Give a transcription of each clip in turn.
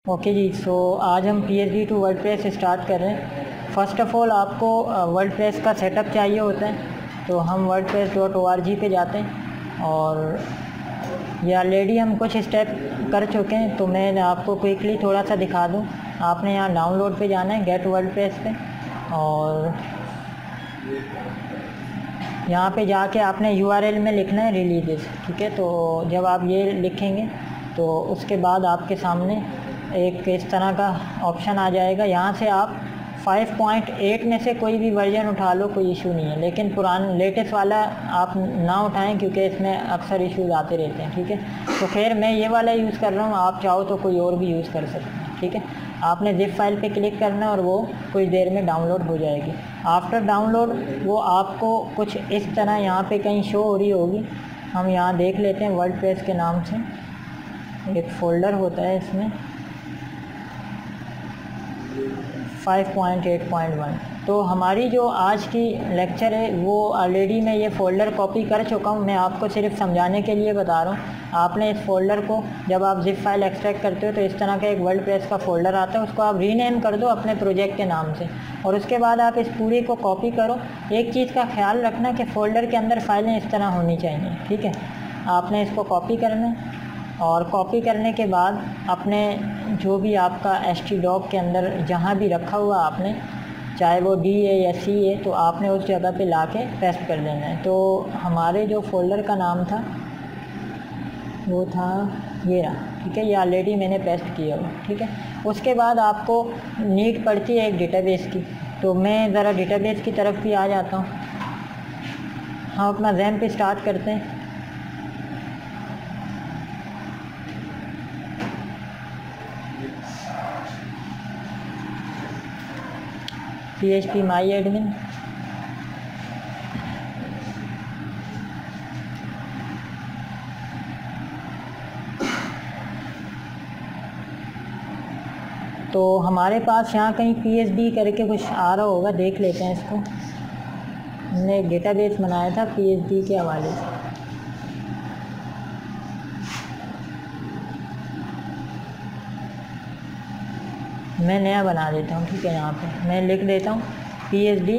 Okay जी, सो आज हम PHP to WordPress start कर रहे हैं। फ़र्स्ट ऑफ़ ऑल आपको वर्डप्रेस का सेटअप चाहिए होता है, तो हम wordpress.org पे जाते हैं और ये ऑलरेडी हम कुछ स्टेप कर चुके हैं, तो मैं आपको क्विकली थोड़ा सा दिखा दूं। आपने यहाँ डाउनलोड पे जाना है, गेट वर्डप्रेस पे, और यहाँ पे जाके आपने URL में लिखना है रिलीजेस, ठीक है। तो जब आप ये लिखेंगे तो उसके बाद आपके सामने एक इस तरह का ऑप्शन आ जाएगा। यहाँ से आप 5.8 में से कोई भी वर्जन उठा लो, कोई इशू नहीं है, लेकिन पुराना लेटेस्ट वाला आप ना उठाएं क्योंकि इसमें अक्सर इश्यूज आते रहते हैं, ठीक है। तो खैर मैं ये वाला यूज़ कर रहा हूँ, आप चाहो तो कोई और भी यूज़ कर सकते हैं, ठीक है। आपने ज़िप फाइल पे क्लिक करना है और वो कुछ देर में डाउनलोड हो जाएगी। आफ्टर डाउनलोड वो आपको कुछ इस तरह यहाँ पे कहीं शो हो रही होगी। हम यहाँ देख लेते हैं। वर्डप्रेस के नाम से एक फ़ोल्डर होता है, इसमें 5.8.1। तो हमारी जो आज की लेक्चर है वो ऑलरेडी मैं ये फ़ोल्डर कॉपी कर चुका हूँ। मैं आपको सिर्फ समझाने के लिए बता रहा हूँ। आपने इस फ़ोल्डर को जब आप ज़िप फाइल एक्सट्रैक्ट करते हो तो इस तरह का एक वर्डप्रेस का फ़ोल्डर आता है, उसको आप रीनेम कर दो अपने प्रोजेक्ट के नाम से, और उसके बाद आप इस पूरी को कॉपी करो। एक चीज़ का ख्याल रखना कि फ़ोल्डर के अंदर फाइलें इस तरह होनी चाहिए, ठीक है। आपने इसको कॉपी करना है और कॉपी करने के बाद अपने जो भी आपका htdoc के अंदर जहाँ भी रखा हुआ आपने, चाहे वो D है या C है, तो आपने उस जगह पे लाके पेस्ट कर देना है। तो हमारे जो फ़ोल्डर का नाम था वो था ये रहा, ठीक है। ये ऑलरेडी मैंने पेस्ट किया हुआ, ठीक है। उसके बाद आपको नीड पड़ती है एक डेटाबेस की, तो मैं ज़रा डेटाबेस की तरफ भी आ जाता हूँ। हम अपना XAMPP स्टार्ट करते हैं। PHP MyAdmin, तो हमारे पास यहाँ कहीं PhD करके कुछ आ रहा होगा, देख लेते हैं इसको। हमने एक डेटाबेस बनाया था PhD के हवाले से। मैं नया बना देता हूँ, ठीक है। यहाँ पे मैं लिख देता हूँ PhD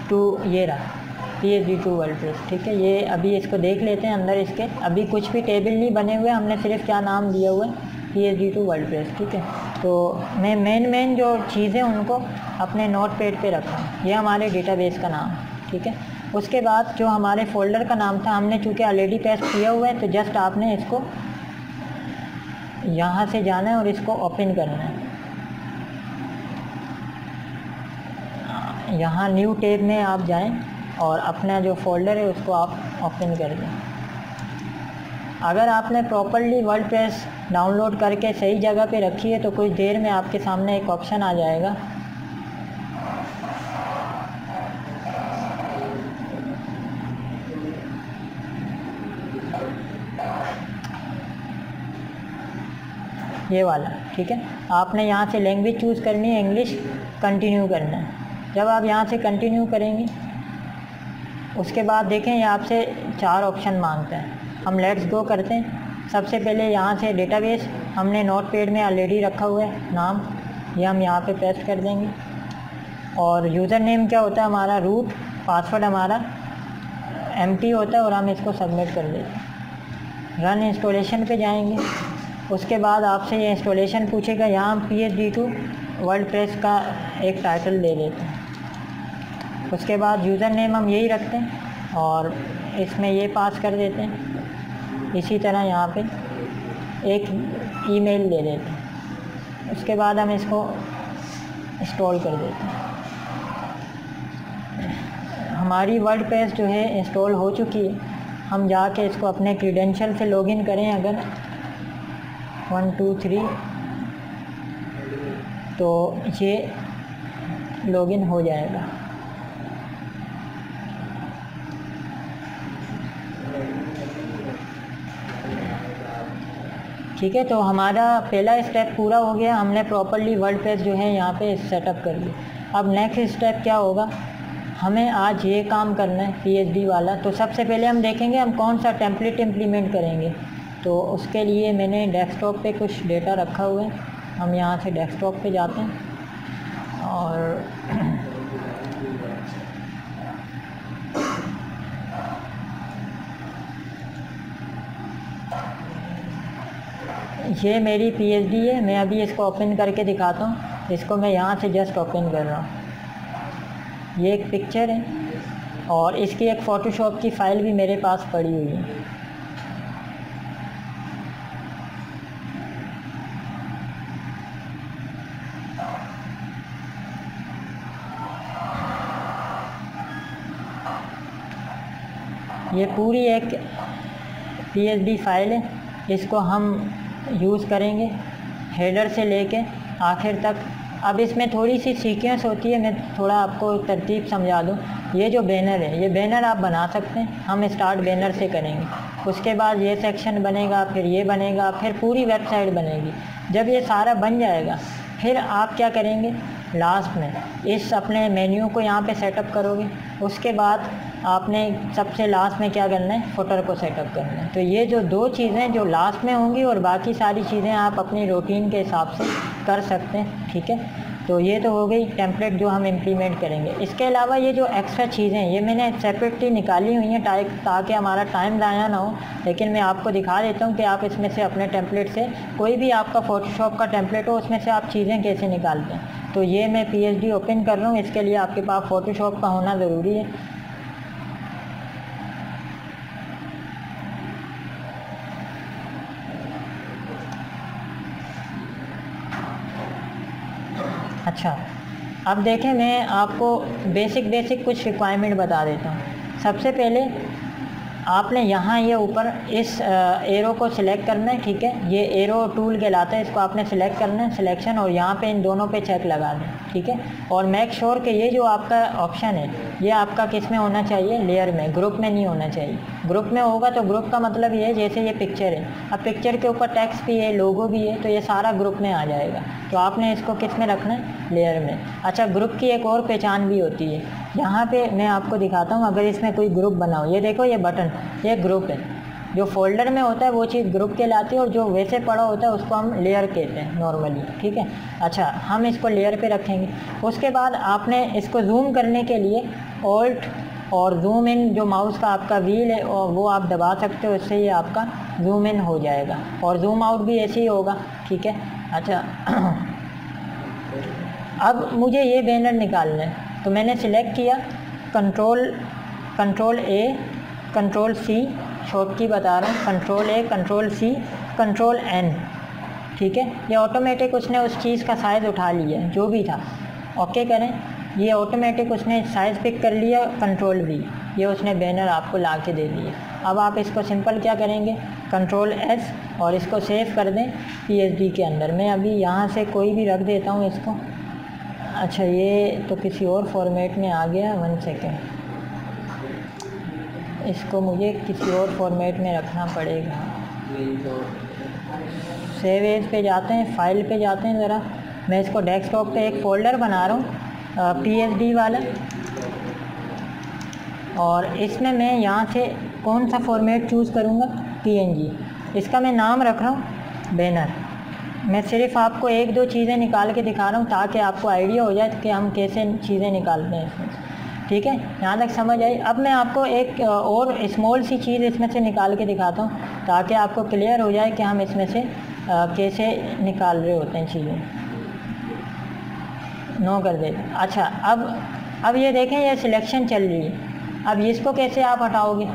टू, ये रहा PhD टू वर्डप्रेस, ठीक है। ये अभी इसको देख लेते हैं। अंदर इसके अभी कुछ भी टेबल नहीं बने हुए, हमने सिर्फ क्या नाम दिया हुआ है, PhD टू वर्डप्रेस, ठीक है। तो मैं मेन जो चीज़ें उनको अपने नोट पैड पे रखा हूँ। ये हमारे डेटाबेस का नाम, ठीक है। उसके बाद जो हमारे फ़ोल्डर का नाम था, हमने चूँकि ऑलरेडी पेस्ट किया हुआ है, तो जस्ट आपने इसको यहाँ से जाना है और इसको ओपन करना है। यहाँ न्यू टैब में आप जाएं और अपना जो फ़ोल्डर है उसको आप ओपन कर दें। अगर आपने प्रॉपर्ली वर्डप्रेस डाउनलोड करके सही जगह पे रखी है तो कुछ देर में आपके सामने एक ऑप्शन आ जाएगा, ये वाला, ठीक है। आपने यहाँ से लैंग्वेज चूज़ करनी है, इंग्लिश, कंटिन्यू करना है। जब आप यहाँ से कंटिन्यू करेंगे उसके बाद देखें ये आपसे 4 ऑप्शन मांगता है। हम लेट्स गो करते हैं। सबसे पहले यहाँ से डेटाबेस हमने नोट पैड में ऑलरेडी रखा हुआ है नाम, ये हम यहाँ पे पेस्ट कर देंगे। और यूज़र नेम क्या होता है हमारा, रूट। पासवर्ड हमारा एम्प्टी होता है और हम इसको सबमिट कर देते हैं। रन इंस्टॉलेशन पे जाएंगे। उसके बाद आपसे ये इंस्टॉलेशन पूछेगा। यहाँ हम PhD टू वर्डप्रेस का एक टाइटल दे देते हैं। उसके बाद यूज़र नेम हम यही रखते हैं और इसमें ये पास कर देते हैं। इसी तरह यहाँ पे एक ईमेल दे देते हैं। उसके बाद हम इसको इंस्टॉल कर देते हैं। हमारी वर्डप्रेस जो है इंस्टॉल हो चुकी है। हम जाके इसको अपने क्रीडेंशियल से लॉगिन करें अगर 1 2 3, तो ये लॉगिन हो जाएगा। ठीक है, तो हमारा पहला स्टेप पूरा हो गया। हमने प्रॉपर्ली वर्डप्रेस जो है यहाँ पे सेटअप कर लिया। अब नेक्स्ट स्टेप क्या होगा, हमें आज ये काम करना है PhD वाला। तो सबसे पहले हम देखेंगे हम कौन सा टेम्पलेट इम्प्लीमेंट करेंगे। तो उसके लिए मैंने डेस्कटॉप पे कुछ डेटा रखा हुआ है, हम यहाँ से डेस्कटॉप पे जाते हैं और ये मेरी पीएचडी है। मैं अभी इसको ओपन करके दिखाता हूँ। इसको मैं यहाँ से जस्ट ओपन कर रहा हूँ। ये एक पिक्चर है और इसकी एक फ़ोटोशॉप की फ़ाइल भी मेरे पास पड़ी हुई है। ये पूरी एक पीएचडी फ़ाइल है। इसको हम यूज़ करेंगे हेडर से लेके आखिर तक। अब इसमें थोड़ी सी सीक्वेंस होती है, मैं थोड़ा आपको तरतीब समझा दूँ। ये जो बैनर है, ये बैनर आप बना सकते हैं। हम स्टार्ट बैनर से करेंगे, उसके बाद ये सेक्शन बनेगा, फिर ये बनेगा, फिर पूरी वेबसाइट बनेगी। जब ये सारा बन जाएगा फिर आप क्या करेंगे, लास्ट में इस अपने मेन्यू को यहाँ पे सेटअप करोगे। उसके बाद आपने सबसे लास्ट में क्या करना है, फुटर को सेटअप करना है। तो ये जो दो चीज़ें जो लास्ट में होंगी और बाकी सारी चीज़ें आप अपनी रूटीन के हिसाब से कर सकते हैं, ठीक है। तो ये तो हो गई टेम्पलेट जो हम इम्प्लीमेंट करेंगे। इसके अलावा ये जो एक्स्ट्रा चीज़ें हैं ये मैंने सेपरेटली निकाली हुई हैं ताकि हमारा टाइम ज़ाया ना हो। लेकिन मैं आपको दिखा देता हूँ कि आप इसमें से अपने टेम्पलेट से कोई भी आपका फ़ोटोशॉप का टेम्पलेट हो उसमें से आप चीज़ें कैसे निकालते हैं। तो ये मैं पीएचडी ओपन कर रहा हूँ। इसके लिए आपके पास फ़ोटोशॉप का होना ज़रूरी है। अच्छा, अब देखें मैं आपको बेसिक कुछ रिक्वायरमेंट बता देता हूँ। सबसे पहले आपने यहाँ ये ऊपर इस एरो को सिलेक्ट करना है, ठीक है। ये एरो टूल कहलाता है, इसको आपने सिलेक्ट करना है, सिलेक्शन, और यहाँ पे इन दोनों पे चेक लगा दें, ठीक है। और मेक श्योर कि ये जो आपका ऑप्शन है ये आपका किस में होना चाहिए, लेयर में, ग्रुप में नहीं होना चाहिए। ग्रुप में होगा तो ग्रुप का मतलब ये है जैसे ये पिक्चर है, अब पिक्चर के ऊपर टेक्स्ट भी है, लोगो भी है, तो ये सारा ग्रुप में आ जाएगा। तो आपने इसको किस में रखना है, लेयर में। अच्छा, ग्रुप की एक और पहचान भी होती है। यहाँ पे मैं आपको दिखाता हूँ, अगर इसमें कोई ग्रुप बना हो, ये देखो ये बटन, ये ग्रुप है। जो फोल्डर में होता है वो चीज़ ग्रुप कहलाती है और जो वैसे पड़ा होता है उसको हम लेयर कहते हैं नॉर्मली, ठीक है। अच्छा, हम इसको लेयर पे रखेंगे। उसके बाद आपने इसको जूम करने के लिए ऑल्ट और जूम इन, जो माउस का आपका व्हील है और वो आप दबा सकते हो, इससे ये आपका जूम इन हो जाएगा। और जूम आउट भी ऐसे ही होगा, ठीक है। अच्छा अब मुझे ये बैनर निकालना है, तो मैंने सिलेक्ट किया control A, control C, short key बता रहा हूँ, control A, control C, control N, ठीक है। ये ऑटोमेटिक उसने उस चीज़ का साइज़ उठा लिया जो भी था। ओके करें, ये ऑटोमेटिक उसने साइज़ पिक कर लिया। कंट्रोल वी, ये उसने बैनर आपको ला के दे दिया। अब आप इसको सिंपल क्या करेंगे, कंट्रोल एस, और इसको सेव कर दें पीएचडी के अंदर। मैं अभी यहाँ से कोई भी रख देता हूँ इसको। अच्छा, ये तो किसी और फॉर्मेट में आ गया, 1 सेकेंड, इसको मुझे किसी और फॉर्मेट में रखना पड़ेगा। सेव एज पे जाते हैं, फाइल पे जाते हैं ज़रा। मैं इसको डेस्कटॉप पे एक फ़ोल्डर बना रहा हूँ पीएचडी वाला, और इसमें मैं यहाँ से कौन सा फॉर्मेट चूज़ करूँगा, पीएनजी। इसका मैं नाम रख रहा हूँ बैनर। मैं सिर्फ आपको एक दो चीज़ें निकाल के दिखा रहा हूँ ताकि आपको आइडिया हो जाए कि हम कैसे चीज़ें निकालते हैं इसमें, ठीक है। यहाँ तक समझ आई। अब मैं आपको एक और स्मॉल सी चीज़ इसमें से निकाल के दिखाता हूँ ताकि आपको क्लियर हो जाए कि हम इसमें से कैसे निकाल रहे होते हैं चीज़ें। नो कर देते। अच्छा, अब ये देखें, ये सिलेक्शन चल रही है। अब इसको कैसे आप हटाओगे,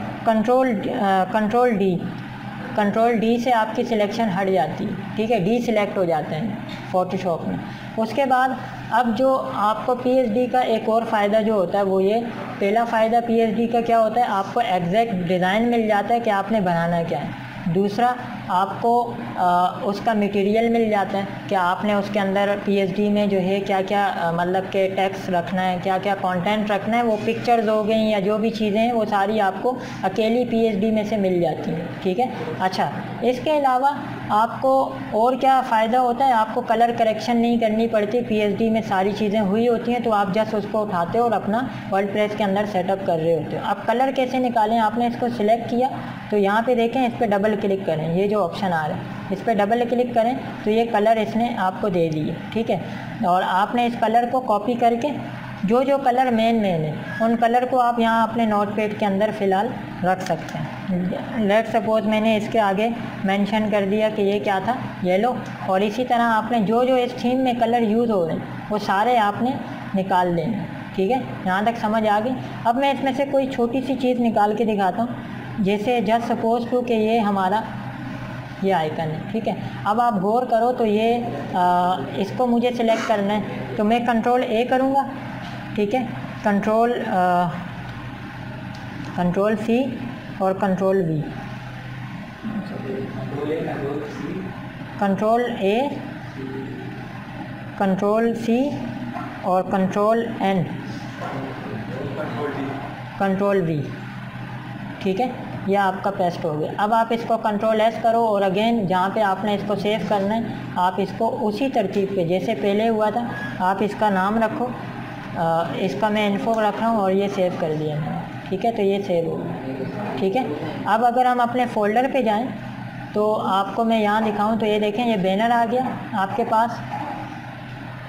कंट्रोल डी से आपकी सिलेक्शन हट जाती है, ठीक है। डी सिलेक्ट हो जाते हैं फ़ोटोशॉप में। उसके बाद अब जो आपको पीएचडी का एक और फ़ायदा जो होता है वो ये, पहला फ़ायदा पीएचडी का क्या होता है, आपको एग्जैक्ट डिज़ाइन मिल जाता है कि आपने बनाना क्या है। दूसरा, आपको उसका मटेरियल मिल जाता है कि आपने उसके अंदर पीएचडी में जो है क्या क्या मतलब के टेक्स्ट रखना है, क्या क्या कंटेंट रखना है। वो पिक्चर्स हो गई या जो भी चीज़ें हैं वो सारी आपको अकेली पीएचडी में से मिल जाती हैं, ठीक है। अच्छा, इसके अलावा आपको और क्या फ़ायदा होता है, आपको कलर करेक्शन नहीं करनी पड़ती। पीएचडी में सारी चीज़ें हुई होती हैं, तो आप जस्ट उसको उठाते हो और अपना वर्डप्रेस के अंदर सेटअप कर रहे होते हो। अब कलर कैसे निकालें, आपने इसको सिलेक्ट किया तो यहाँ पे देखें, इस पर डबल क्लिक करें। ये जो ऑप्शन आ रहा है, इस पर डबल क्लिक करें तो ये कलर इसने आपको दे दिए, ठीक है। और आपने इस कलर को कॉपी करके जो जो कलर मेन है उन कलर को आप यहाँ अपने नोटपैड के अंदर फ़िलहाल रख सकते हैं। लेट सपोज मैंने इसके आगे मेंशन कर दिया कि ये क्या था, येलो, और इसी तरह आपने जो जो इस थीम में कलर यूज़ हो रहे हैं वो सारे आपने निकाल देने, ठीक है। यहाँ तक समझ आ गई। अब मैं इसमें से कोई छोटी सी चीज़ निकाल के दिखाता हूँ, जैसे जस्ट सपोज टू कि ये हमारा ये आइकन है, ठीक है। अब आप गौर करो तो ये इसको मुझे सिलेक्ट करना है तो मैं कंट्रोल ए करूँगा, ठीक है, कंट्रोल सी और control V, control A, control C और कंट्रोल एन, कंट्रोल वी, ठीक है। यह आपका पेस्ट हो गया। अब आप इसको कंट्रोल एस करो और अगेन जहाँ पे आपने इसको सेव करना है आप इसको उसी तरतीब पे जैसे पहले हुआ था आप इसका नाम रखो, इसका मैं इन्फो रख रहा हूँ और ये सेव कर दिया मैंने, ठीक है। तो ये सेव हो गया, ठीक है। अब अगर हम अपने फ़ोल्डर पे जाएं तो आपको मैं यहाँ दिखाऊं तो ये देखें ये बैनर आ गया आपके पास,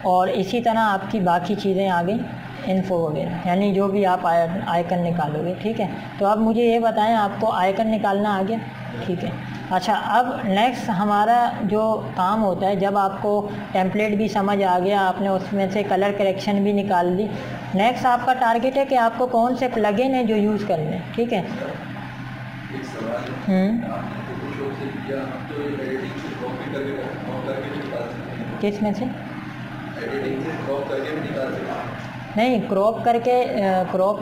और इसी तरह आपकी बाकी चीज़ें आ गई, इन्फो वगैरह, यानी जो भी आप आइकन निकालोगे, ठीक है। तो अब मुझे ये बताएं आपको आइकन निकालना आ गया, ठीक है। अच्छा, अब नेक्स्ट हमारा जो काम होता है, जब आपको टेम्पलेट भी समझ आ गया, आपने उसमें से कलर करेक्शन भी निकाल दी, नेक्स्ट आपका टारगेट है कि आपको कौन से प्लगइन है जो यूज़ करने, ठीक है। किस में से? नहीं, क्रॉप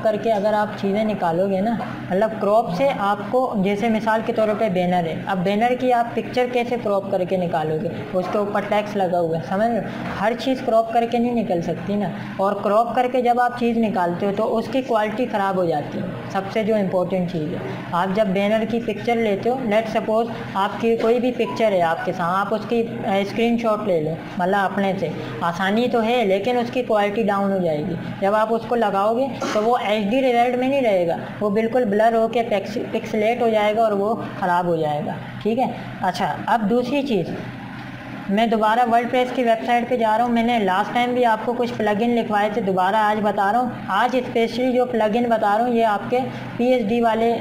करके अगर आप चीज़ें निकालोगे ना, मतलब क्रॉप से आपको, जैसे मिसाल के तौर पे बैनर है, अब बैनर की आप पिक्चर कैसे क्रॉप करके निकालोगे, उसके ऊपर टेक्स्ट लगा हुआ है, समझ लो, हर चीज़ क्रॉप करके नहीं निकल सकती ना। और क्रॉप करके जब आप चीज़ निकालते हो तो उसकी क्वालिटी ख़राब हो जाती है। सबसे जो इम्पोर्टेंट चीज़ है, आप जब बैनर की पिक्चर लेते हो, लेट सपोज आपकी कोई भी पिक्चर है आपके साथ, आप उसकी स्क्रीनशॉट ले लो, मतलब अपने से, आसानी तो है लेकिन उसकी क्वालिटी डाउन हो जाएगी। जब आप उसको लगाओगे तो वो HD रिजल्ट में नहीं रहेगा, वो बिल्कुल ब्लर होके पिक्सलेट हो जाएगा और वो ख़राब हो जाएगा, ठीक है। अच्छा, अब दूसरी चीज़, मैं दोबारा वर्डप्रेस की वेबसाइट पे जा रहा हूँ। मैंने लास्ट टाइम भी आपको कुछ प्लगइन लिखवाए थे, दोबारा आज बता रहा हूँ। आज स्पेशली जो प्लगइन बता रहा हूँ ये आपके PSD वाले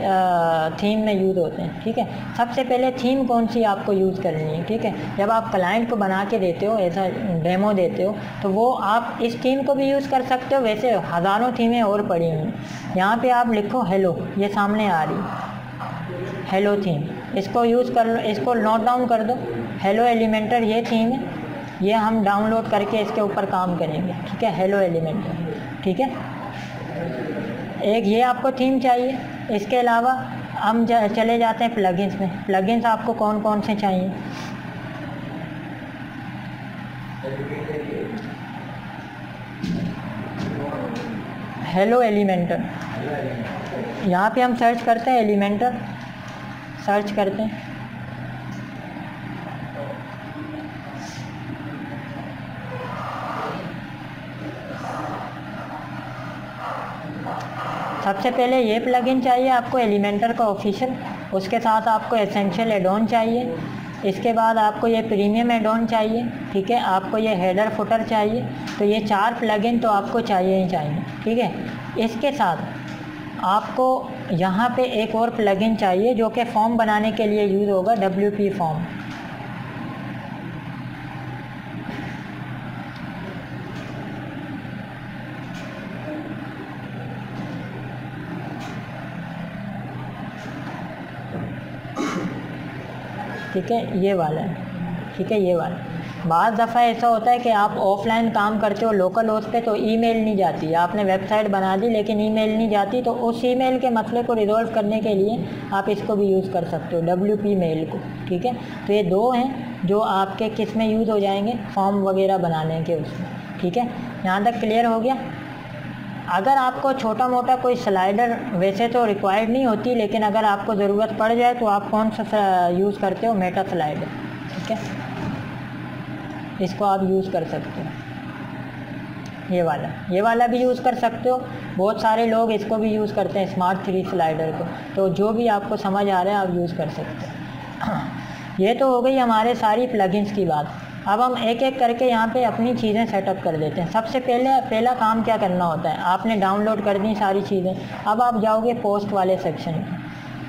थीम में यूज़ होते हैं, ठीक है। सबसे पहले थीम कौन सी आपको यूज़ करनी है, ठीक है। जब आप क्लाइंट को बना के देते हो, ऐसा डेमो देते हो, तो वो आप इस थीम को भी यूज़ कर सकते हो। वैसे हज़ारों थीमें और पड़ी हुई हैं। यहाँ पर आप लिखो हेलो, ये सामने आ रही हेलो थीम, इसको यूज़ कर लो, इसको नोट डाउन कर दो। हेलो एलिमेंटर ये थीम है, ये हम डाउनलोड करके इसके ऊपर काम करेंगे, ठीक है। हेलो एलिमेंटर, ठीक है। एक ये आपको थीम चाहिए। इसके अलावा हम चले जाते हैं प्लगइन्स में। प्लगइन्स आपको कौन कौन से चाहिए? हेलो एलिमेंटर, यहाँ पे हम सर्च करते हैं, एलिमेंटर सर्च करते हैं, सबसे पहले ये प्लगइन चाहिए आपको एलिमेंटर का ऑफिशियल, उसके साथ आपको एसेंशियल एड ऑन चाहिए, इसके बाद आपको ये प्रीमियम एड ऑन चाहिए, ठीक है। आपको ये हेडर फुटर चाहिए। तो ये 4 प्लगइन तो आपको चाहिए ही चाहिए, ठीक है। इसके साथ आपको यहाँ पे एक और प्लगइन चाहिए जो कि फॉर्म बनाने के लिए यूज़ होगा, WP फॉर्म। ठीक है, ये वाला है, ठीक है, ये वाला। बाज़ दफ़ा ऐसा होता है कि आप ऑफलाइन काम करते हो लोकल होस्ट पे, तो ईमेल नहीं जाती, आपने वेबसाइट बना दी लेकिन ईमेल नहीं जाती, तो उस ईमेल के मसले को रिजॉल्व करने के लिए आप इसको भी यूज़ कर सकते हो, WP मेल को, ठीक है। तो ये 2 हैं जो आपके किस में यूज़ हो जाएंगे, फॉर्म वगैरह बनाने के उसमें, ठीक है। यहाँ तक क्लियर हो गया। अगर आपको छोटा मोटा कोई स्लाइडर, वैसे तो रिक्वायर्ड नहीं होती, लेकिन अगर आपको ज़रूरत पड़ जाए तो आप कौन सा यूज़ करते हो, मेटा स्लाइडर, ठीक है, इसको आप यूज़ कर सकते हो। ये वाला भी यूज़ कर सकते हो, बहुत सारे लोग इसको भी यूज़ करते हैं, स्मार्ट 3 स्लाइडर को। तो जो भी आपको समझ आ रहा है आप यूज़ कर सकते हो। ये तो हो गई हमारे सारी प्लगइन्स की बात। अब हम एक एक करके यहाँ पे अपनी चीज़ें सेटअप कर देते हैं। सबसे पहला काम क्या करना होता है, आपने डाउनलोड कर दी सारी चीज़ें, अब आप जाओगे पोस्ट वाले सेक्शन में।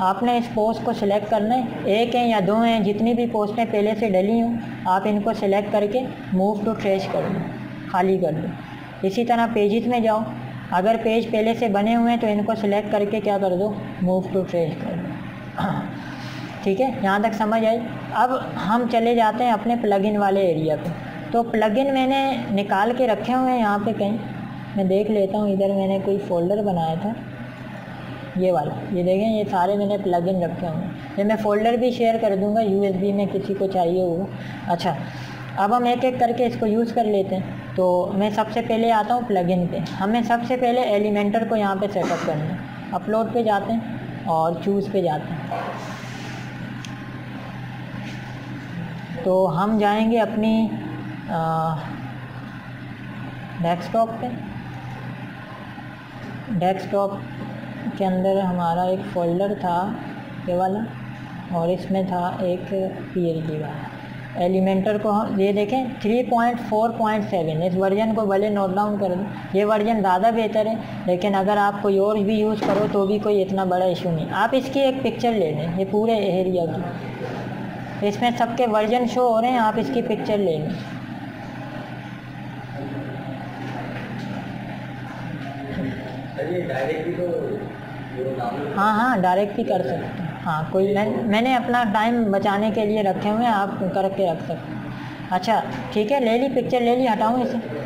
आपने इस पोस्ट को सिलेक्ट करना है, एक है या दो हैं, जितनी भी पोस्टें पहले से डली हों आप इनको सिलेक्ट करके मूव टू ट्रेश कर दो, खाली कर दो। इसी तरह पेजेस में जाओ, अगर पेज पहले से बने हुए हैं तो इनको सिलेक्ट करके क्या कर दो, मूव टू ट्रेश कर दो। ठीक है, यहाँ तक समझ आई। अब हम चले जाते हैं अपने प्लगइन वाले एरिया पे। तो प्लगइन मैंने निकाल के रखे हुए हैं यहाँ पे कहीं, मैं देख लेता हूँ। इधर मैंने कोई फ़ोल्डर बनाया था, ये वाला, ये देखें, ये सारे मैंने प्लगइन रखे हुए हैं। ये मैं फ़ोल्डर भी शेयर कर दूँगा USB में, किसी को चाहिए होगा। अच्छा, अब हम एक एक करके इसको यूज़ कर लेते हैं। तो मैं सबसे पहले आता हूँ प्लगइन पे। हमें सबसे पहले एलिमेंटर को यहाँ पे सेटअप करना है। अपलोड पे जाते हैं और चूज़ पे जाते हैं। तो हम जाएंगे अपनी डेस्कटॉप पे। डेस्कटॉप के अंदर हमारा एक फ़ोल्डर था ये वाला, और इसमें था एक PHP वाला। एलिमेंटर को हम ये देखें 3.4.7, इस वर्जन को भले नोट डाउन कर दो, ये वर्जन ज़्यादा बेहतर है, लेकिन अगर आप कोई और भी यूज़ करो तो भी कोई इतना बड़ा इशू नहीं। आप इसकी एक पिक्चर ले लें, ये पूरे एरिया की, इसमें सबके वर्जन शो हो रहे हैं, आप इसकी पिक्चर ले लें। हाँ, डायरेक्ट भी कर सकते हैं। हाँ, कोई मैंने अपना टाइम बचाने के लिए रखे हुए हैं, आप करके रख सकते हैं। अच्छा ठीक है, ले ली पिक्चर, ले ली, हटाऊँ इसे।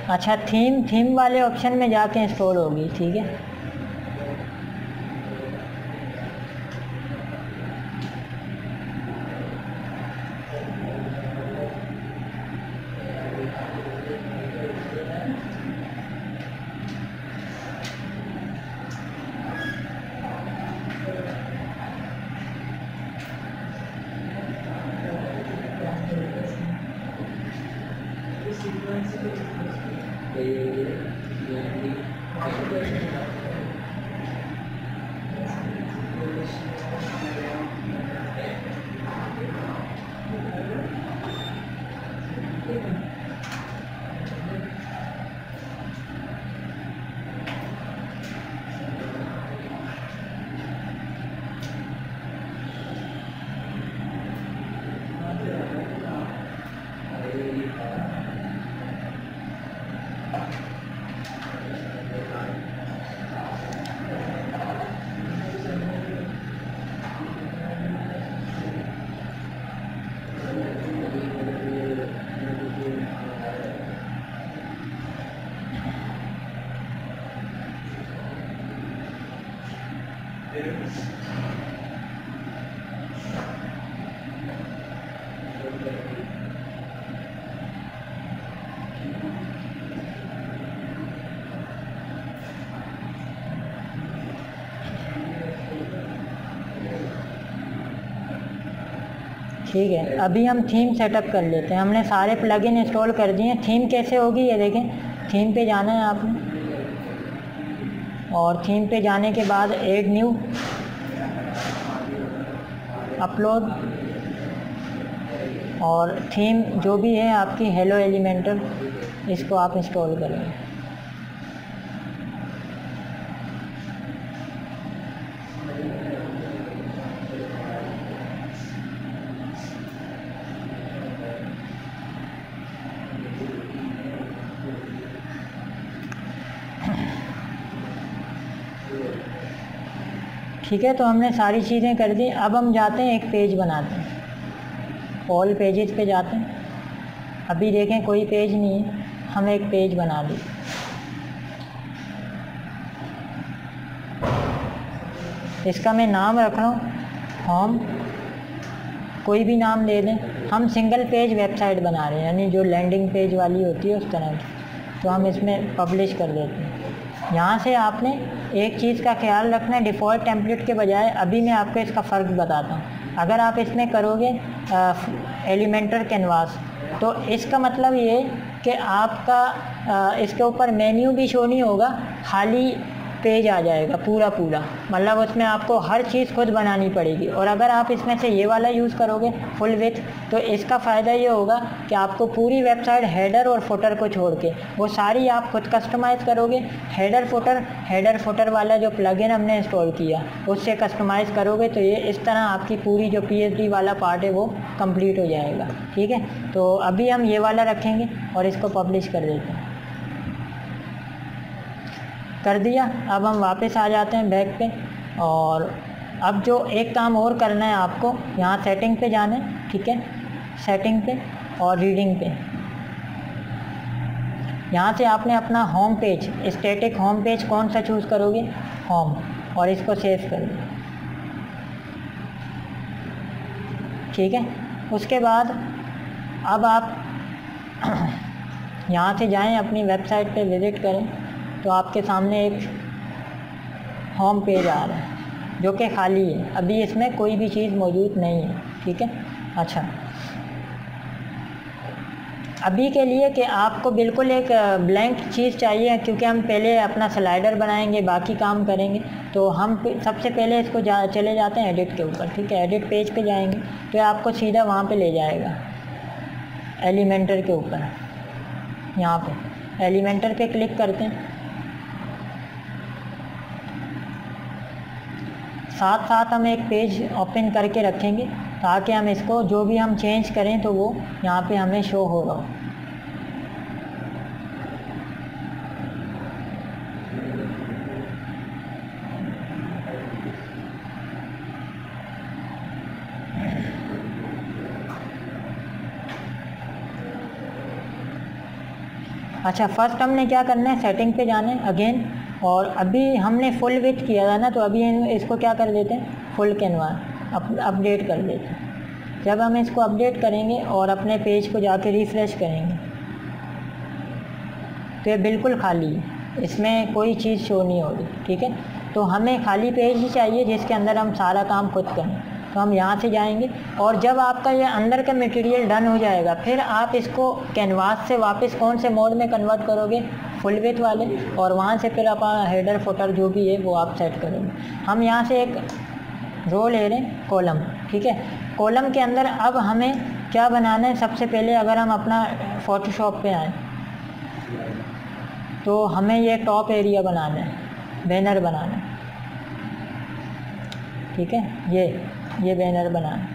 अच्छा, थीम वाले ऑप्शन में जाके इंस्टॉल होगी, ठीक है। ठीक है, अभी हम थीम सेटअप कर लेते हैं। हमने सारे प्लगइन इंस्टॉल कर दिए हैं। थीम कैसे होगी ये देखें, थीम पे जाना है आपने, और थीम पे जाने के बाद ऐड न्यू, अपलोड, और थीम जो भी है आपकी हेलो एलिमेंटर, इसको आप इंस्टॉल करेंगे। ठीक है, तो हमने सारी चीज़ें कर दी। अब हम जाते हैं एक पेज बनाते हैं, ऑल पेजेस पे जाते हैं। अभी देखें कोई पेज नहीं है, हम एक पेज बना दी। इसका मैं नाम रख रहा हूँ होम, कोई भी नाम दे दें। हम सिंगल पेज वेबसाइट बना रहे हैं, यानी जो लैंडिंग पेज वाली होती है उस तरह की, तो हम इसमें पब्लिश कर देते हैं। यहाँ से आपने एक चीज़ का ख्याल रखना है, डिफ़ॉल्ट टेम्पलेट के बजाय अभी मैं आपको इसका फ़र्क बताता हूँ। अगर आप इसमें करोगे एलिमेंटर कैनवास, तो इसका मतलब ये कि आपका इसके ऊपर मेन्यू भी शो नहीं होगा, खाली पेज आ जाएगा पूरा पूरा, मतलब उसमें आपको हर चीज़ खुद बनानी पड़ेगी। और अगर आप इसमें से ये वाला यूज़ करोगे फुल विथ, तो इसका फ़ायदा ये होगा कि आपको पूरी वेबसाइट हेडर और फुटर को छोड़ के वो सारी आप खुद कस्टमाइज़ करोगे। हेडर फुटर वाला जो प्लगइन हमने इंस्टॉल किया उससे कस्टमाइज़ करोगे, तो ये इस तरह आपकी पूरी जो PHP वाला पार्ट है वो कंप्लीट हो जाएगा। ठीक है, तो अभी हम ये वाला रखेंगे और इसको पब्लिश कर देते हैं। कर दिया। अब हम वापस आ जाते हैं बैक पे, और अब जो एक काम और करना है आपको, यहाँ सेटिंग पे जाना है। ठीक है, सेटिंग पे और रीडिंग पे, यहाँ से आपने अपना home page, static home page कौन सा चूज़ करोगे, होम, और इसको सेव कर दो। ठीक है, उसके बाद अब आप यहाँ से जाएं, अपनी वेबसाइट पे विज़िट करें, तो आपके सामने एक होम पेज आ रहा है जो कि खाली है, अभी इसमें कोई भी चीज़ मौजूद नहीं है। ठीक है, अच्छा, अभी के लिए कि आपको बिल्कुल एक ब्लैंक चीज़ चाहिए, क्योंकि हम पहले अपना स्लाइडर बनाएंगे, बाकी काम करेंगे, तो हम सबसे पहले इसको चले जाते हैं एडिट के ऊपर। ठीक है, एडिट पेज पे जाएंगे तो आपको सीधा वहाँ पे ले जाएगा, एलिमेंटर के ऊपर। यहाँ पे एलिमेंटर पे क्लिक करते हैं, साथ साथ हम एक पेज ओपन करके रखेंगे ताकि हम इसको जो भी हम चेंज करें तो वो यहाँ पे हमें शो हो रहा हो। अच्छा, फर्स्ट हमने क्या करना है, सेटिंग पे जाना है अगेन, और अभी हमने फुल विथ किया था ना, तो अभी इसको क्या कर देते हैं, फुल कैनवास अपडेट कर देते हैं। जब हम इसको अपडेट करेंगे और अपने पेज को जाके रिफ़्रेश करेंगे तो ये बिल्कुल खाली है, इसमें कोई चीज़ शो नहीं हो रही। ठीक है, तो हमें खाली पेज ही चाहिए जिसके अंदर हम सारा काम खुद करें। तो हम यहाँ से जाएंगे, और जब आपका ये अंदर का मटेरियल डन हो जाएगा, फिर आप इसको कैनवास से वापस कौन से मोड में कन्वर्ट करोगे, फुल विथ वाले, और वहाँ से फिर आप हेडर फुटर जो भी है वो आप सेट करोगे। हम यहाँ से एक रो ले रहे हैं, कॉलम। ठीक है, कॉलम के अंदर अब हमें क्या बनाना है, सबसे पहले अगर हम अपना फोटोशॉप पे आएँ तो हमें ये टॉप एरिया बनाना है, बैनर बनाना है। ठीक है, ये बैनर बनाना,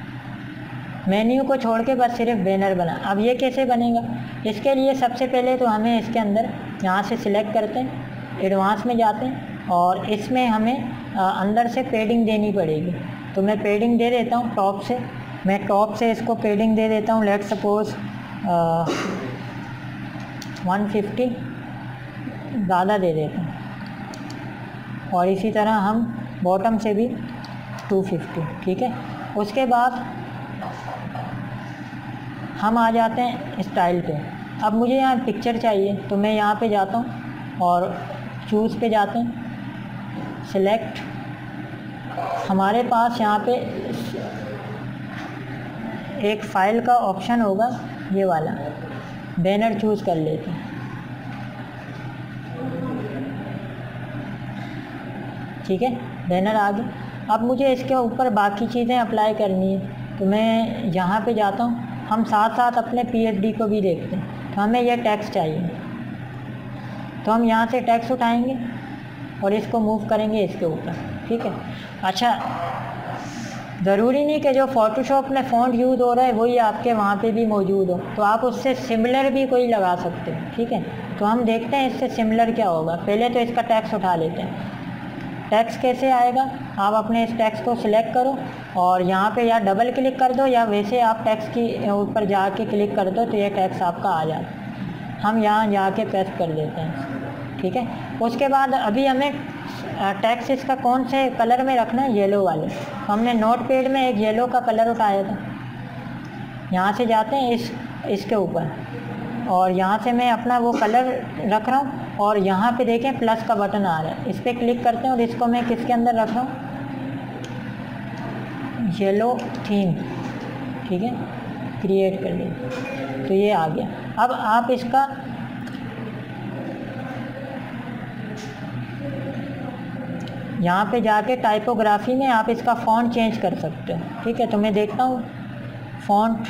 मेन्यू को छोड़ के बस सिर्फ बैनर बना। अब ये कैसे बनेगा, इसके लिए सबसे पहले तो हमें इसके अंदर यहाँ से सिलेक्ट करते हैं, एडवांस में जाते हैं, और इसमें हमें अंदर से पेडिंग देनी पड़ेगी। तो मैं पेडिंग दे देता हूँ टॉप से, मैं टॉप से इसको पेडिंग दे देता हूँ, लेट सपोज 150 ज़्यादा दे देता हूँ, और इसी तरह हम बॉटम से भी 250। ठीक है, उसके बाद हम आ जाते हैं स्टाइल पे। अब मुझे यहाँ पिक्चर चाहिए, तो मैं यहाँ पे जाता हूँ और चूज़ पे जाते हैं, सिलेक्ट। हमारे पास यहाँ पे एक फ़ाइल का ऑप्शन होगा, ये वाला बैनर चूज़ कर लेते हैं। ठीक है, बैनर आ गया। अब मुझे इसके ऊपर बाकी चीज़ें अप्लाई करनी है, तो मैं यहाँ पे जाता हूँ। हम साथ साथ अपने PhD को भी देखते हैं, तो हमें ये टेक्स्ट चाहिए, तो हम यहाँ से टेक्स्ट उठाएंगे और इसको मूव करेंगे इसके ऊपर। ठीक है, अच्छा, ज़रूरी नहीं कि जो फ़ोटोशॉप में फ़ॉन्ट यूज़ हो रहा है वही आपके वहाँ पे भी मौजूद हो, तो आप उससे सिमिलर भी कोई लगा सकते हैं। ठीक है, तो हम देखते हैं इससे सिमिलर क्या होगा। पहले तो इसका टेक्स्ट उठा लेते हैं, टेक्स्ट कैसे आएगा, आप अपने इस टेक्स्ट को सिलेक्ट करो और यहाँ पे या डबल क्लिक कर दो या वैसे आप टेक्स्ट की ऊपर जाके क्लिक कर दो तो ये टेक्स्ट आपका आ जाता। हम यहाँ जाके पेस्ट कर देते हैं, ठीक है। उसके बाद अभी हमें टेक्स्ट इसका कौन से कलर में रखना है, येलो वाले। हमने नोटपैड में एक येलो का कलर उठाया था, यहाँ से जाते हैं इसके ऊपर और यहाँ से मैं अपना वो कलर रख रहा हूँ और यहाँ पे देखें प्लस का बटन आ रहा है, इस पर क्लिक करते हैं और इसको मैं किसके अंदर रख रहा हूँ, येलो थीम, ठीक है, क्रिएट कर लीजिए तो ये आ गया। अब आप इसका यहाँ पे जाके टाइपोग्राफी में आप इसका फ़ॉन्ट चेंज कर सकते हो, ठीक है। तो मैं देखता हूँ फ़ॉन्ट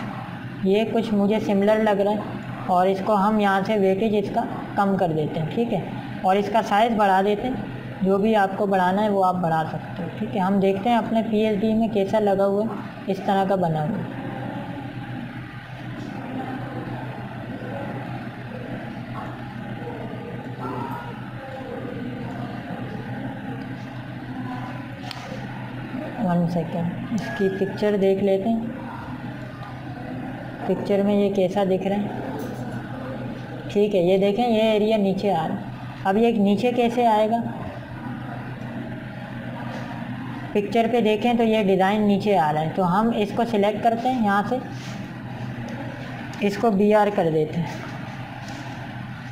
ये कुछ मुझे सिमिलर लग रहा है और इसको हम यहाँ से वेटेज इसका कम कर देते हैं, ठीक है, और इसका साइज़ बढ़ा देते हैं। जो भी आपको बढ़ाना है वो आप बढ़ा सकते हो, ठीक है। हम देखते हैं अपने PSD में कैसा लगा हुआ है, इस तरह का बना हुआ है। वन सेकेंड, इसकी पिक्चर देख लेते हैं, पिक्चर में ये कैसा दिख रहा है, ठीक है। ये देखें ये एरिया नीचे आ रहा है। अब ये नीचे कैसे आएगा, पिक्चर पे देखें तो ये डिज़ाइन नीचे आ रहा है, तो हम इसको सिलेक्ट करते हैं, यहाँ से इसको BR कर देते हैं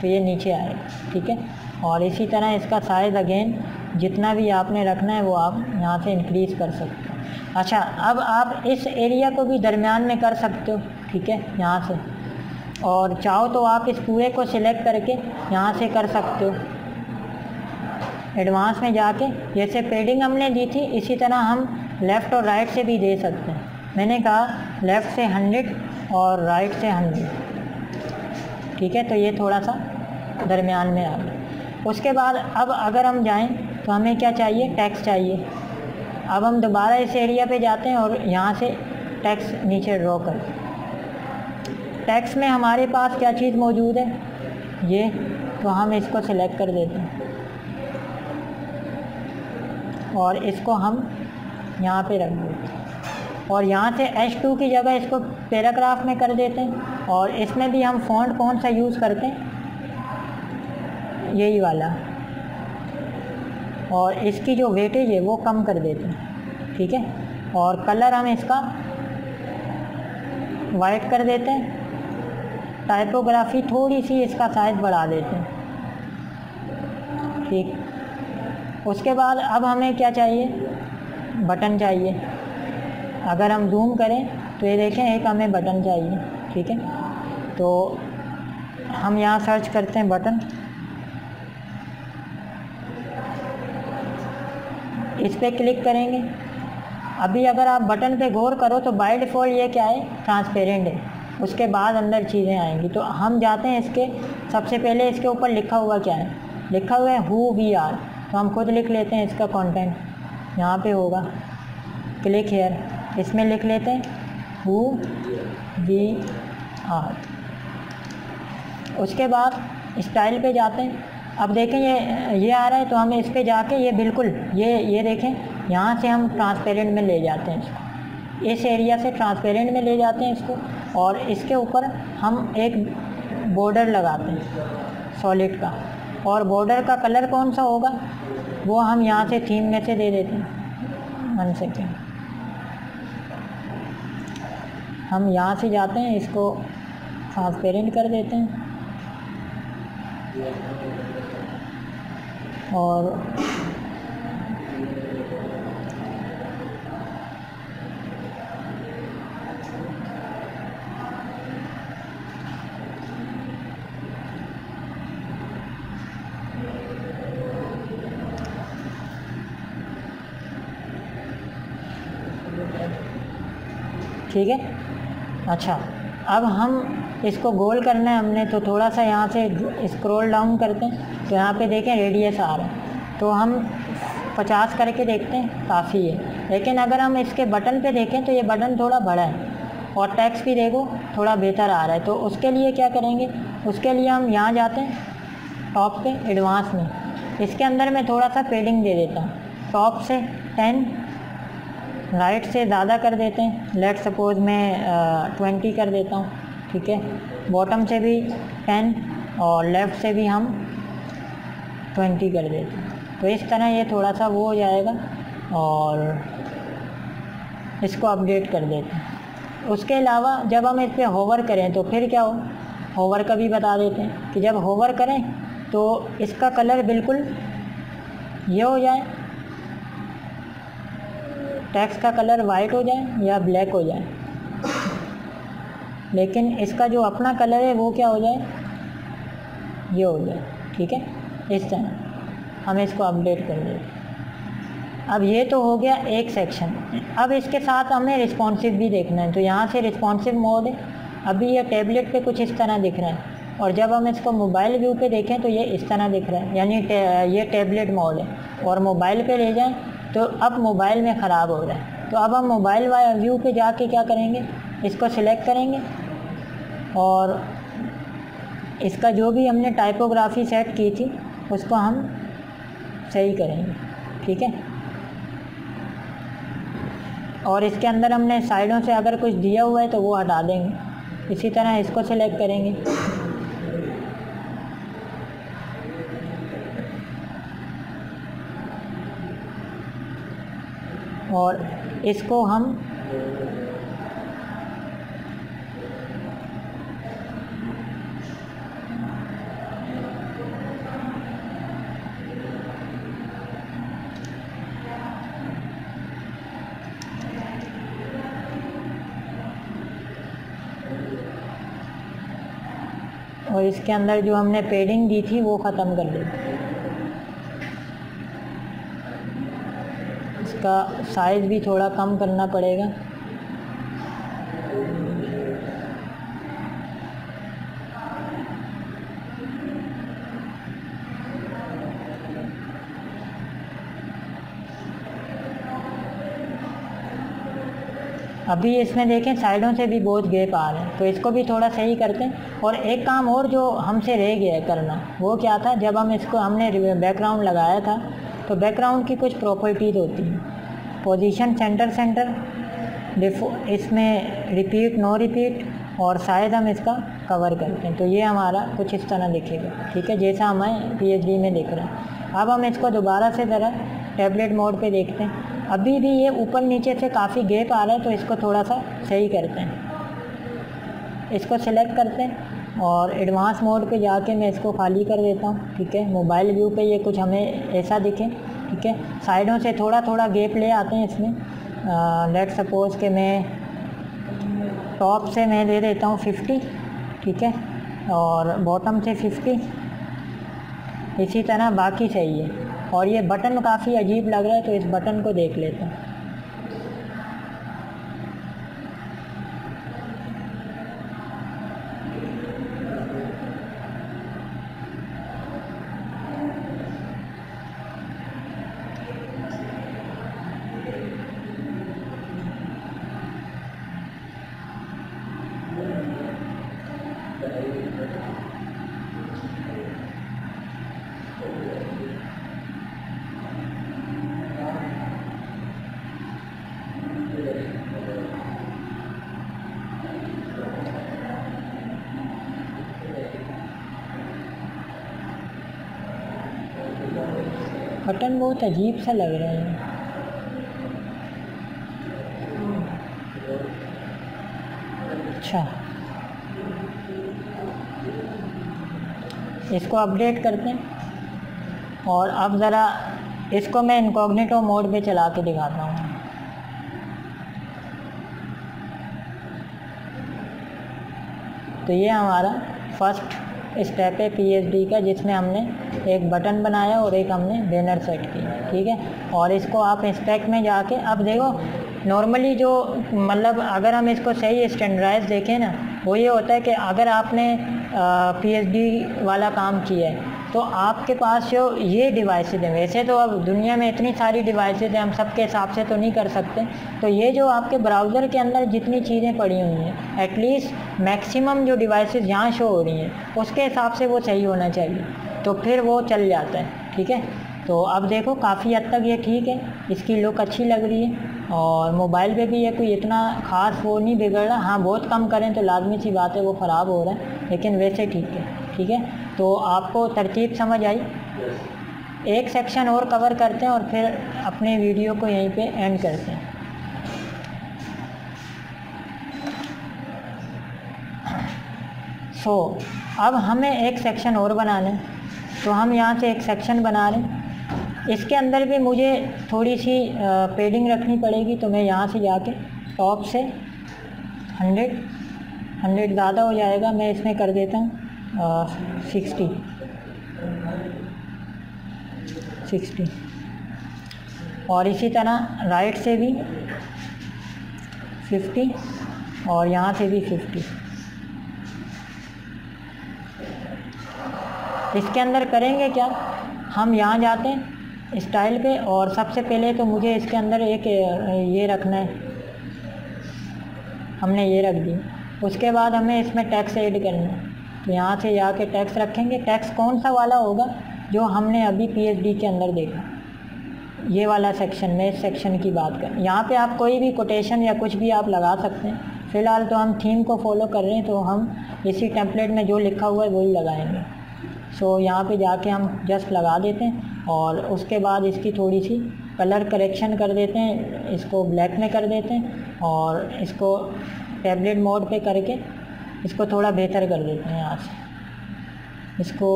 तो ये नीचे आएगा, ठीक है। और इसी तरह इसका साइज़ अगेन जितना भी आपने रखना है वो आप यहाँ से इंक्रीज़ कर सकते हो। अच्छा, अब आप इस एरिया को भी दरमियान में कर सकते हो, ठीक है, यहाँ से, और चाहो तो आप इस पूरे को सिलेक्ट करके यहाँ से कर सकते हो। एडवांस में जाके जैसे पेडिंग हमने दी थी इसी तरह हम लेफ़्ट और राइट से भी दे सकते हैं। मैंने कहा लेफ़्ट से 100 और राइट से 100, ठीक है। तो ये थोड़ा सा दरमियान में आ गया। उसके बाद अब अगर हम जाएं तो हमें क्या चाहिए, टेक्स्ट चाहिए। अब हम दोबारा इस एरिया पे जाते हैं और यहाँ से टेक्स्ट नीचे ड्रॉ करते हैं। टेक्स्ट में हमारे पास क्या चीज़ मौजूद है, ये, तो हम इसको सिलेक्ट कर देते हैं और इसको हम यहाँ पे रख देते हैं और यहाँ से H2 की जगह इसको पैराग्राफ में कर देते हैं। और इसमें भी हम फ़ॉन्ट कौन सा यूज़ करते हैं, यही वाला, और इसकी जो वेटेज है वो कम कर देते हैं, ठीक है। और कलर हम इसका वाइट कर देते हैं, टाइपोग्राफी थोड़ी सी इसका साइज़ बढ़ा देते हैं, ठीक। उसके बाद अब हमें क्या चाहिए, बटन चाहिए। अगर हम जूम करें तो ये देखें एक हमें बटन चाहिए, ठीक है। तो हम यहाँ सर्च करते हैं बटन, इस पर क्लिक करेंगे। अभी अगर आप बटन पे गौर करो तो बाय डिफ़ॉल्ट ये क्या है, ट्रांसपेरेंट है, उसके बाद अंदर चीज़ें आएंगी। तो हम जाते हैं इसके, सबसे पहले इसके ऊपर लिखा हुआ क्या है, लिखा हुआ है हु वी आर, तो हम खुद लिख लेते हैं इसका कंटेंट, यहाँ पे होगा क्लिक हेयर, इसमें लिख लेते हैं हु वी आर। उसके बाद स्टाइल पे जाते हैं। अब देखें ये आ रहा है तो हम इस पे जाके ये बिल्कुल ये देखें, यहाँ से हम ट्रांसपेरेंट में ले जाते हैं इसको, इस एरिया से ट्रांसपेरेंट में ले जाते हैं इसको, और इसके ऊपर हम एक बॉर्डर लगाते हैं सॉलिड का, और बॉर्डर का कलर कौन सा होगा वो हम यहाँ से थीम में से दे देते हैं। 1 सेकेंड, हम यहाँ से जाते हैं, इसको ट्रांसपेरेंट कर देते हैं और ठीक है। अच्छा, अब हम इसको गोल करना है हमने, तो थोड़ा सा यहाँ से स्क्रॉल डाउन करते हैं तो यहाँ पे देखें रेडियस आ रहा है, तो हम 50 करके देखते हैं, काफ़ी है। लेकिन अगर हम इसके बटन पे देखें तो ये बटन थोड़ा बड़ा है और टेक्स्ट भी देखो थोड़ा बेहतर आ रहा है। तो उसके लिए क्या करेंगे, उसके लिए हम यहाँ जाते हैं टॉप पे एडवांस में, इसके अंदर मैं थोड़ा सा पेडिंग दे देता हूँ टॉप से 10, राइट से ज़्यादा कर देते हैं, लेट सपोज मैं 20 कर देता हूँ, ठीक है। बॉटम से भी 10 और लेफ़्ट से भी हम 20 कर देते हैं। तो इस तरह ये थोड़ा सा वो हो जाएगा और इसको अपडेट कर देते हैं। उसके अलावा जब हम इस पर होवर करें तो फिर क्या हो, होवर का भी बता देते हैं कि जब होवर करें तो इसका कलर बिल्कुल ये हो जाए, टेक्स्ट का कलर वाइट हो जाए या ब्लैक हो जाए, लेकिन इसका जो अपना कलर है वो क्या हो जाए, ये हो जाए, ठीक है। इस तरह हम इसको अपडेट कर देते। अब ये तो हो गया एक सेक्शन। अब इसके साथ हमें रिस्पॉन्सिव भी देखना है, तो यहाँ से रिस्पॉन्सिव मोड है। अभी ये टैबलेट पे कुछ इस तरह दिख रहा है और जब हम इसको मोबाइल व्यू पे देखें तो ये इस तरह दिख रहा है, यानी ये टैबलेट मोड है। और मोबाइल पे ले जाएं तो अब मोबाइल में ख़राब हो रहा है। तो अब हम मोबाइल व्यू पे जाके क्या करेंगे, इसको सिलेक्ट करेंगे और इसका जो भी हमने टाइपोग्राफी सेट की थी उसको हम सही करेंगे, ठीक है। और इसके अंदर हमने साइडों से अगर कुछ दिया हुआ है तो वो हटा देंगे। इसी तरह इसको सिलेक्ट करेंगे और इसको हम और इसके अंदर जो हमने पेडिंग दी थी वो ख़त्म कर देंगे। इसका साइज़ भी थोड़ा कम करना पड़ेगा। अभी इसमें देखें साइडों से भी बहुत गैप आ रहे हैं, तो इसको भी थोड़ा सही करते हैं। और एक काम और जो हमसे रह गया है करना, वो क्या था, जब हम इसको हमने बैकग्राउंड लगाया था तो बैकग्राउंड की कुछ प्रॉपर्टीज़ होती हैं, पोजीशन, सेंटर, इसमें रिपीट, नो रिपीट, और शायद हम इसका कवर करते हैं तो ये हमारा कुछ इस तरह दिखेगा, ठीक है, जैसा हमें PhD में दिख रहा है। अब हम इसको दोबारा से ज़रा टैबलेट मोड पे देखते हैं। अभी भी ये ऊपर नीचे से काफ़ी गैप आ रहा है, तो इसको थोड़ा सा सही करते हैं। इसको सिलेक्ट करते हैं और एडवांस मोड पे जाके मैं इसको खाली कर देता हूँ, ठीक है। मोबाइल व्यू पे ये कुछ हमें ऐसा दिखे, ठीक है। साइडों से थोड़ा थोड़ा गैप ले आते हैं इसमें। लेट सपोज कि मैं टॉप से मैं दे देता हूँ 50, ठीक है, और बॉटम से 50, इसी तरह बाकी सही है। और ये बटन काफ़ी अजीब लग रहा है तो इस बटन को देख लेते हैं। बटन बहुत अजीब सा लग रहा है। अच्छा, इसको अपडेट करते हैं और अब ज़रा इसको मैं इनकॉग्निटो मोड पे चला के दिखाता हूँ। तो ये हमारा फर्स्ट स्टेप है PhD का, जिसमें हमने एक बटन बनाया और एक हमने बैनर सेट किया, ठीक है। और इसको आप इंस्पेक्ट में जाके अब देखो, नॉर्मली जो मतलब अगर हम इसको सही स्टैंडर्डाइज देखें ना, वो ये होता है कि अगर आपने PhD वाला काम किया है तो आपके पास जो ये डिवाइसेज हैं, वैसे तो अब दुनिया में इतनी सारी डिवाइसेज हैं, हम सबके हिसाब से तो नहीं कर सकते, तो ये जो आपके ब्राउज़र के अंदर जितनी चीज़ें पड़ी हुई हैं, एटलीस्ट मैक्सिमम जो डिवाइसेज यहाँ शो हो रही हैं उसके हिसाब से वो सही होना चाहिए, तो फिर वो चल जाता है, ठीक है। तो अब देखो काफ़ी हद तक ये ठीक है, इसकी लुक अच्छी लग रही है और मोबाइल पे भी ये कोई इतना ख़ास वो नहीं बिगड़ रहा। हाँ बहुत कम करें तो लाजमी सी बात है वो ख़राब हो रहा है, लेकिन वैसे ठीक है। ठीक है, तो आपको तरतीब समझ आई। एक सेक्शन और कवर करते हैं और फिर अपने वीडियो को यहीं पे एंड करते हैं। अब हमें एक सेक्शन और बनाना है, तो हम यहाँ से एक सेक्शन बना रहे हैं। इसके अंदर भी मुझे थोड़ी सी पेडिंग रखनी पड़ेगी, तो मैं यहाँ से जाके टॉप से 100 ज़्यादा हो जाएगा, मैं इसमें कर देता हूँ 60 और इसी तरह राइट से भी 50 और यहाँ से भी 50। इसके अंदर करेंगे क्या, हम यहाँ जाते हैं स्टाइल पे और सबसे पहले तो मुझे इसके अंदर एक ये रखना है, हमने ये रख दी। उसके बाद हमें इसमें टैक्स ऐड करना है, तो यहाँ से जाके टैक्स रखेंगे। टैक्स कौन सा वाला होगा जो हमने अभी पीएचडी के अंदर देखा, ये वाला सेक्शन में, इस सेक्शन की बात करें। यहाँ पे आप कोई भी कोटेशन या कुछ भी आप लगा सकते हैं। फ़िलहाल तो हम थीम को फॉलो कर रहे हैं, तो हम इसी टेम्पलेट में जो लिखा हुआ है वही लगाएंगे। यहाँ पे जाके हम जस्ट लगा देते हैं और उसके बाद इसकी थोड़ी सी कलर करेक्शन कर देते हैं, इसको ब्लैक में कर देते हैं और इसको टैबलेट मोड पे करके इसको थोड़ा बेहतर कर देते हैं। यहाँ से इसको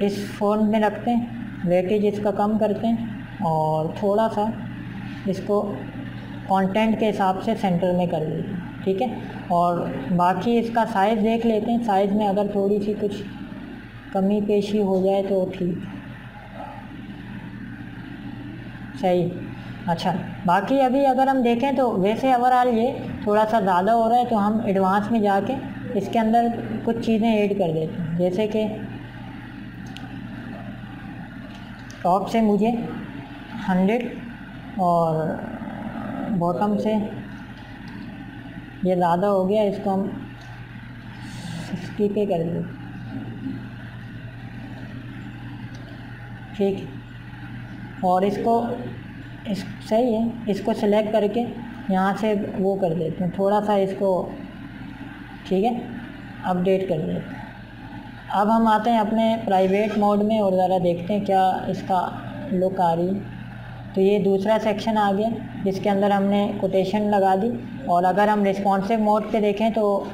इस फ़ॉन्ट में रखते हैं, वेटेज इसका कम करते हैं और थोड़ा सा इसको कंटेंट के हिसाब से सेंटर में कर देते हैं। ठीक है, और बाकी इसका साइज़ देख लेते हैं। साइज़ में अगर थोड़ी सी कुछ कमी पेशी हो जाए तो ठीक, सही। अच्छा, बाकी अभी अगर हम देखें तो वैसे ओवरऑल ये थोड़ा सा ज़्यादा हो रहा है, तो हम एडवांस में जाके इसके अंदर कुछ चीज़ें ऐड कर देते हैं। जैसे कि टॉप से मुझे 100 और बॉटम से ये ज़्यादा हो गया, इसको हम 60 पे कर देते। ठीक, और इसको सही है, इसको सेलेक्ट करके यहाँ से वो कर देते हैं, थोड़ा सा इसको, ठीक है, अपडेट कर देते हैं। अब हम आते हैं अपने प्राइवेट मोड में और ज़रा देखते हैं क्या इसका लुक आ रही है। तो ये दूसरा सेक्शन आ गया जिसके अंदर हमने कोटेशन लगा दी। और अगर हम रिस्पॉन्सिव मोड पे देखें तो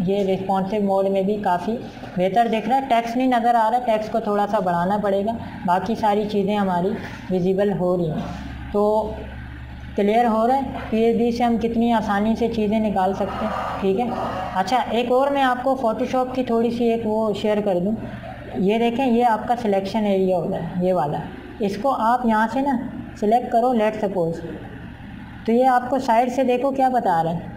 ये रिस्पॉन्सिव मोड में भी काफ़ी बेहतर दिख रहा है। टेक्स्ट नहीं नज़र आ रहा, टेक्स्ट को थोड़ा सा बढ़ाना पड़ेगा, बाकी सारी चीज़ें हमारी विजिबल हो रही हैं। तो क्लियर हो रहा है पीएचडी से हम कितनी आसानी से चीज़ें निकाल सकते हैं। ठीक है, अच्छा एक और मैं आपको फ़ोटोशॉप की थोड़ी सी एक वो शेयर कर दूं। ये देखें, ये आपका सिलेक्शन एरिया होता है, ये वाला। इसको आप यहाँ से ना सिलेक्ट करो, लेट सपोज, तो ये आपको साइड से देखो क्या बता रहा है,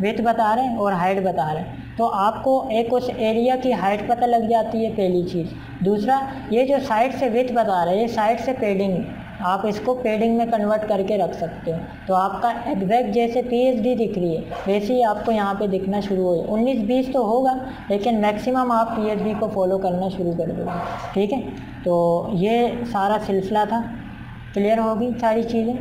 विथ बता रहे हैं और हाइट बता रहे हैं। तो आपको एक उस एरिया की हाइट पता लग जाती है, पहली चीज़। दूसरा, ये जो साइड से विथ बता रहा है, ये साइड से पेडिंग, आप इसको पेडिंग में कन्वर्ट करके रख सकते हो। तो आपका एग्जैक्ट जैसे पीएचडी दिख रही है वैसे ही आपको यहाँ पे दिखना शुरू हो। 19-20 तो होगा, लेकिन मैक्सिमम आप पीएचडी को फॉलो करना शुरू कर दोगे। ठीक है, तो ये सारा सिलसिला था। क्लियर होगी सारी चीज़ें।